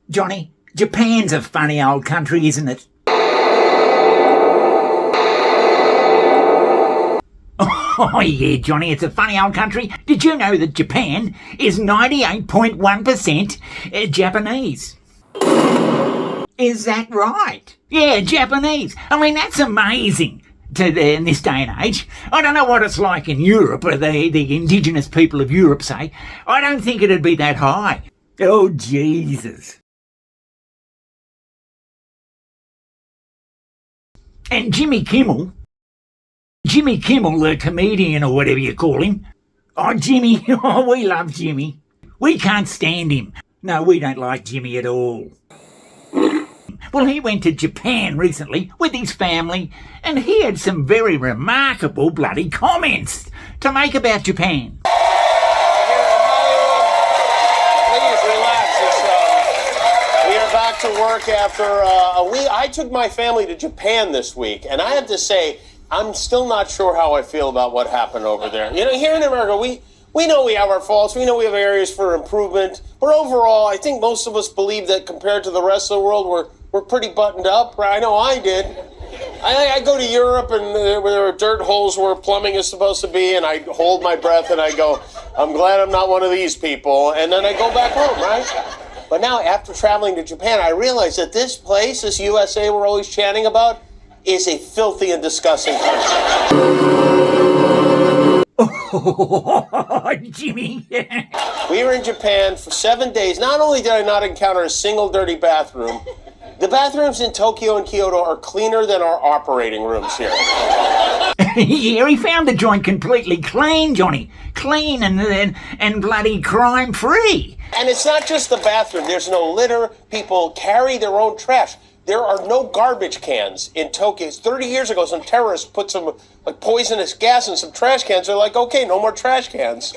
Johnny, Japan's a funny old country, isn't it? Oh yeah, Johnny, it's a funny old country. Did you know that Japan is 98.1% Japanese? Is that right? Yeah, Japanese. I mean, that's amazing in this day and age. I don't know what it's like in Europe, or the indigenous people of Europe say. I don't think it'd be that high. Oh, Jesus. And Jimmy Kimmel, the comedian or whatever you call him. Oh, Jimmy. Oh, we love Jimmy. We can't stand him. No, we don't like Jimmy at all. Well, he went to Japan recently with his family, and he had some very remarkable bloody comments to make about Japan. Please relax. We are back to work after a week. I took my family to Japan this week, and I have to say, I'm still not sure how I feel about what happened over there. You know, here in America, we know we have our faults. We know we have areas for improvement. But overall, I think most of us believe that compared to the rest of the world, we're pretty buttoned up. Right? I know I did. I go to Europe, and there are dirt holes where plumbing is supposed to be, and I hold my breath, and I go, I'm glad I'm not one of these people. And then I go back home, right? But now, after traveling to Japan, I realize that this place, this USA we're always chanting about, is a filthy and disgusting country. Oh, Jimmy. We were in Japan for 7 days. Not only did I not encounter a single dirty bathroom, the bathrooms in Tokyo and Kyoto are cleaner than our operating rooms here. Yeah, he found the joint completely clean, Johnny. Clean and bloody crime-free. And it's not just the bathroom. There's no litter. People carry their own trash. There are no garbage cans in Tokyo. 30 years ago, some terrorists put some poisonous gas in some trash cans. They're like, okay, no more trash cans.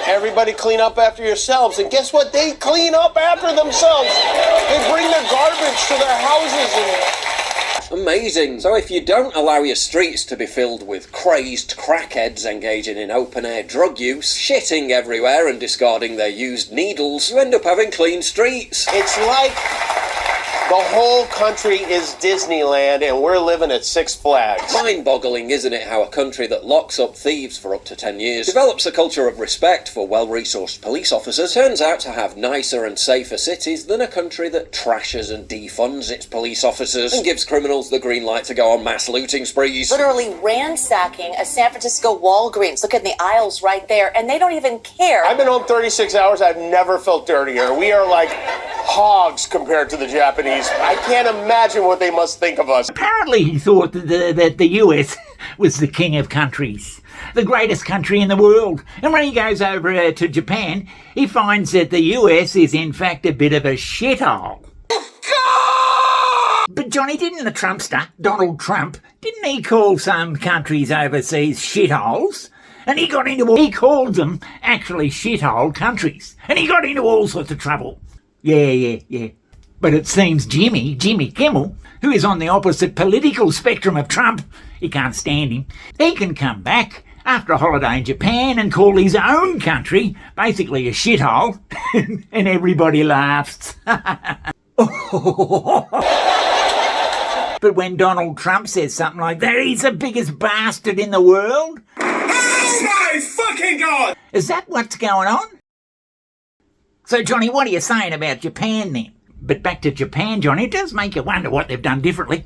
Everybody clean up after yourselves. And guess what? They clean up after themselves. They bring their garbage to their houses. Amazing. So if you don't allow your streets to be filled with crazed crackheads engaging in open-air drug use, shitting everywhere and discarding their used needles, you end up having clean streets. It's like the whole country is Disneyland, and we're living at Six Flags. Mind-boggling, isn't it, how a country that locks up thieves for up to 10 years, develops a culture of respect for well-resourced police officers, turns out to have nicer and safer cities than a country that trashes and defunds its police officers and gives criminals the green light to go on mass looting sprees. Literally ransacking a San Francisco Walgreens. Look at the aisles right there, and they don't even care. I've been home 36 hours. I've never felt dirtier. We are like hogs compared to the Japanese. I can't imagine what they must think of us. Apparently he thought that the US was the king of countries, the greatest country in the world. And when he goes over to Japan, he finds that the US is in fact a bit of a shithole. But Johnny, didn't the Trumpster, Donald Trump, didn't he call some countries overseas shitholes? And he called them actually shithole countries. And he got into all sorts of trouble. Yeah. But it seems Jimmy Kimmel, who is on the opposite political spectrum of Trump, he can't stand him, he can come back after a holiday in Japan and call his own country basically a shithole, and everybody laughs. But when Donald Trump says something like that, he's the biggest bastard in the world. Oh my fucking God! Is that what's going on? So, Johnny, what are you saying about Japan then? But back to Japan, Johnny, it does make you wonder what they've done differently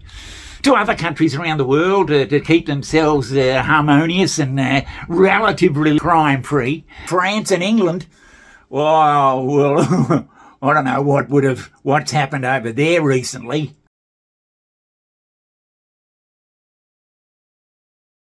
to other countries around the world to keep themselves harmonious and relatively crime-free. France and England, well, I don't know what's happened over there recently.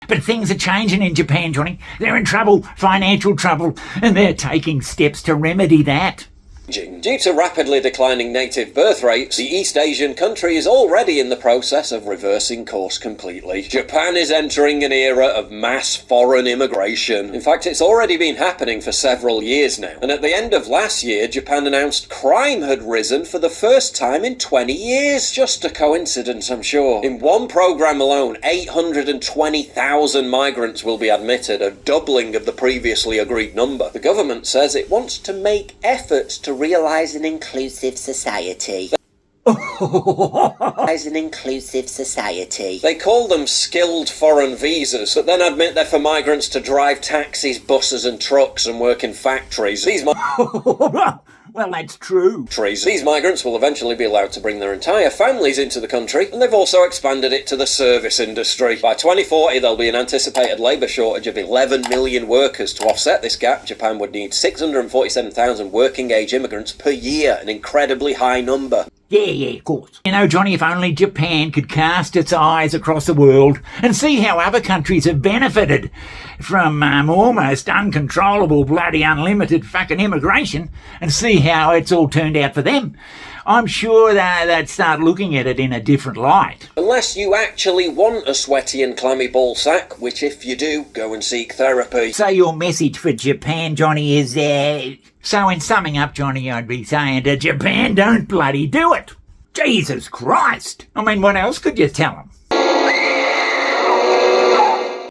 But things are changing in Japan, Johnny. They're in trouble, financial trouble, and they're taking steps to remedy that. Due to rapidly declining native birth rates, the East Asian country is already in the process of reversing course completely. Japan is entering an era of mass foreign immigration. In fact, it's already been happening for several years now. And at the end of last year, Japan announced crime had risen for the first time in 20 years. Just a coincidence, I'm sure. In one program alone, 820,000 migrants will be admitted, a doubling of the previously agreed number. The government says it wants to make efforts to realise an inclusive society. As an inclusive society. They call them skilled foreign visas that then admit they're for migrants to drive taxis, buses and trucks and work in factories. Well, that's true. These migrants will eventually be allowed to bring their entire families into the country, and they've also expanded it to the service industry. By 2040, there'll be an anticipated labour shortage of 11 million workers. To offset this gap, Japan would need 647,000 working-age immigrants per year, an incredibly high number. Yeah, of course. You know, Johnny, if only Japan could cast its eyes across the world and see how other countries have benefited from almost uncontrollable, bloody unlimited fucking immigration, and see how it's all turned out for them, I'm sure that they'd start looking at it in a different light. Unless you actually want a sweaty and clammy ball sack, which if you do, go and seek therapy. So your message for Japan, Johnny, is So in summing up, Johnny, I'd be saying to Japan, don't bloody do it. Jesus Christ. I mean, what else could you tell them?